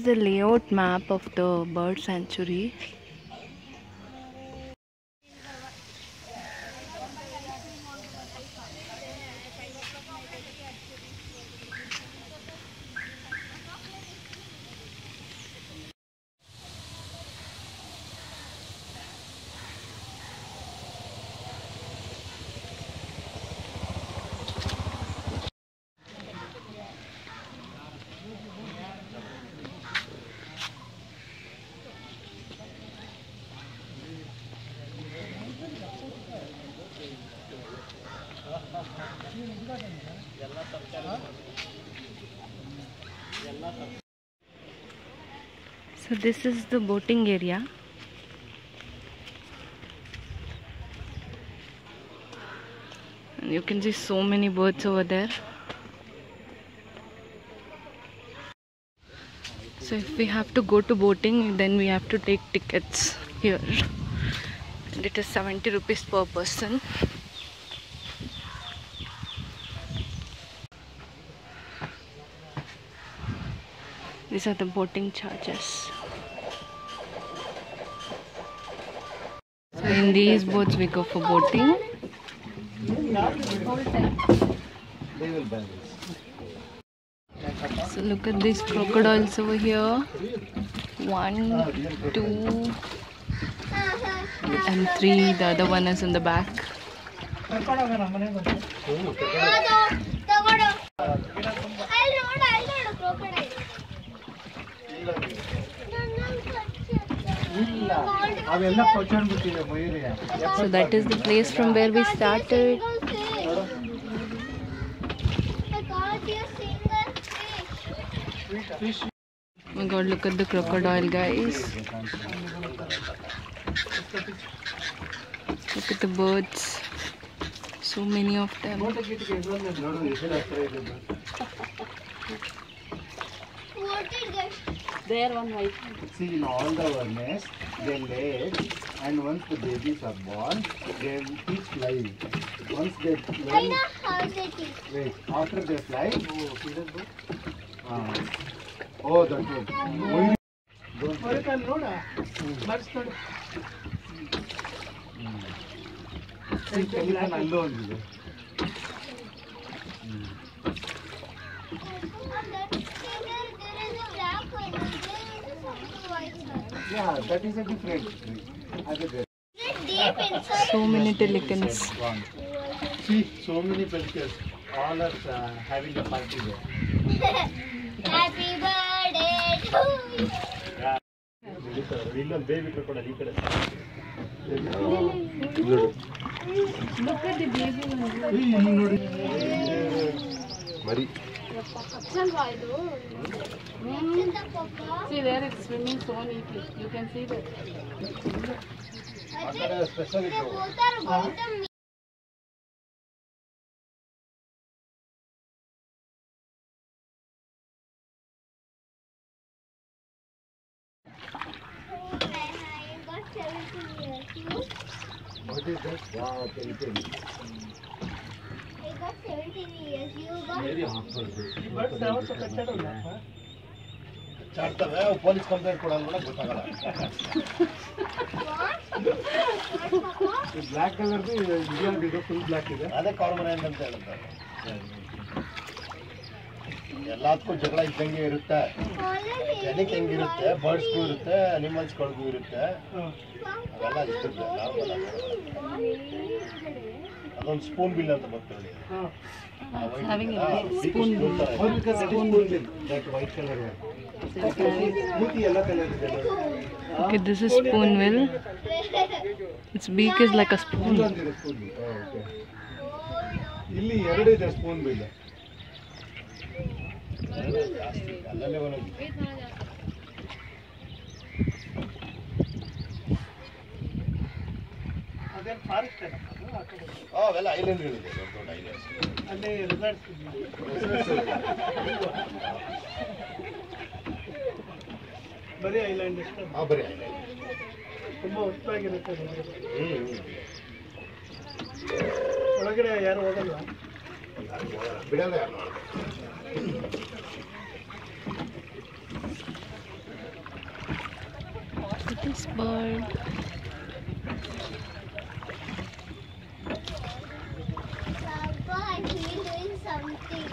is the layout map of the bird sanctuary. So this is the boating area. And you can see so many birds over there. So if we have to go to boating, then we have to take tickets here. And it is 70 rupees per person. These are the boating charges. So in these boats we go for boating. So look at these crocodiles over here. 1, 2 and 3. The other one is in the back. So that is the place from where we started. Oh my god, look at the crocodile, guys. Look at the birds. So many of them. What is that? There one white. See, in all the nests, they lay eggs, and once the babies are born, they will teach flying. Once they learn, How they teach? wait, after they fly, oh, that one. See, telephone alone. Yeah, that is a different tree. So many pelicans. See, so many pelicans. All are having a party there. Happy birthday to you. Baby crocodile. Look at the baby one. See there, it's swimming so neatly. You can see that. What is that? Wow, pelican. I got 17 years. You got Very hard for police complaint black color India full black ಇದೆ ಅದೇ ಕಾರ್ಮೊರೆಂಟ್ ಅಂತ ಹೇಳ್ತಾರೆ ಎಲ್ಲದಕ್ಕೂ ಜಗಳ ಇದ್ದಂಗೆ ಇರುತ್ತೆ ಜನಕ್ಕೆ ಹೆಂಗಿರುತ್ತೆ ಬರ್ಡ್ಸ್ಗೂ ಇರುತ್ತೆ ಅನಿಮಲ್ಸ್ಗಳಿಗೂ ಇರುತ್ತೆ ಅವೆಲ್ಲ ಇರುತ್ತೆ ಅದೊಂದು ಸ್ಪೂನ್ ಬಿಲ್ ಅಂತ ಬರ್ತದೆ Having a big spoon bill. that white color one. Okay, this is spoon bill. Its beak is like a spoon. ಇಲ್ಲಿ ಎರಡು ಇದೆ ಸ್ಪೂನ್ ಬಿಲ್ ಅಲ್ಲಲ್ಲೇ ಒಂದು ಅದೇ ಫಾರೆಸ್ಟ್ ಅವೆಲ್ಲ ಐಲ್ಯಾಂಡ್ಗಳಿದೆ ದೊಡ್ಡ ದೊಡ್ಡ ಐಲ್ಯಾಂಡ್ಸ್ ಅಲ್ಲಿ ರಿಸಾರ್ಟ್ಸ್ ಬರೀ ಐಲ್ಯಾಂಡ್ ಇಷ್ಟ ಬರೀ ಐಲ್ಯಾಂಡ್ ತುಂಬ ಹೊತ್ತಾಗಿರುತ್ತೆ ಒಳಗಡೆ ಯಾರು ಹೋಗಲ್ಲ ಬಿಡಲ್ಲ ಯಾರು This bird. Papa, I feel doing something.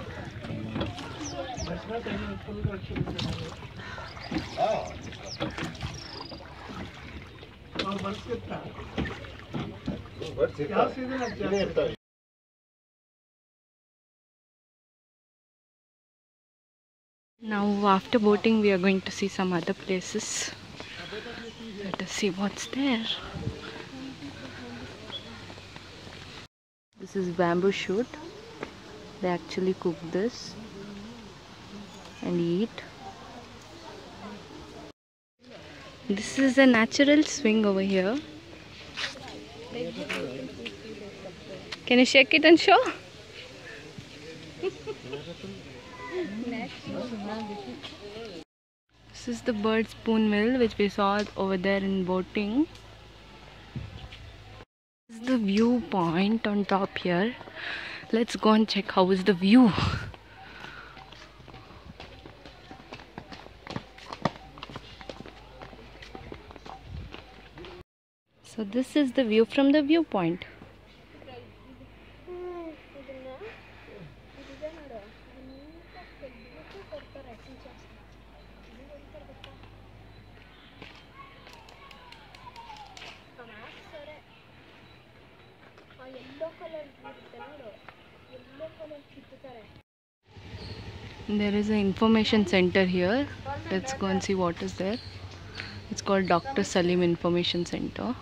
Now after boating we are going to see some other places. Let us see what's there. This is bamboo shoot. They actually cook this and eat. This is a natural swing over here. Can you shake it and show? This is the bird spoon mill which we saw over there in boating. This is the viewpoint on top here. Let's go and check how is the view. So this is the view from the viewpoint. There is an information center here. Let's go and see what is there. It's called Dr. Salim Information Center.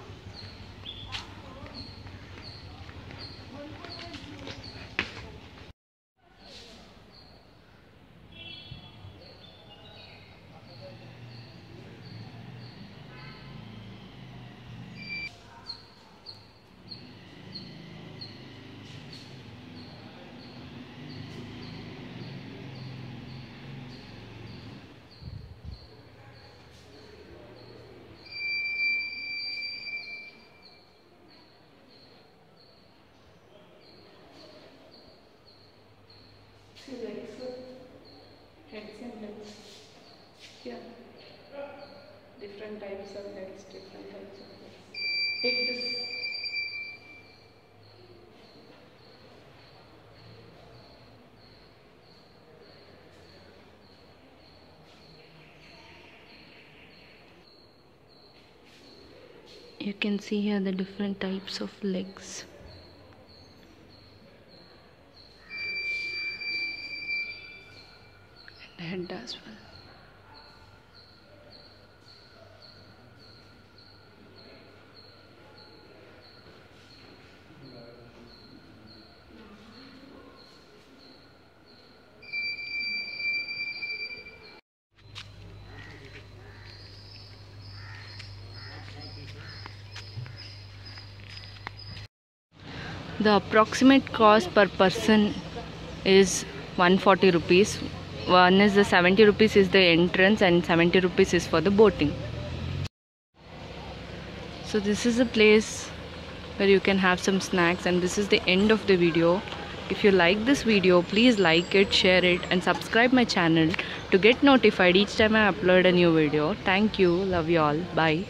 Heads and legs. Here. Different types of heads, different types of legs. Take this. You can see here the different types of legs. Head as well. The approximate cost per person is 140 rupees. One is the 70 rupees is the entrance and 70 rupees is for the boating. So this is a place where you can have some snacks, and this is the end of the video. If you like this video, please like it, share it and subscribe my channel to get notified each time I upload a new video. Thank you. Love you all. Bye.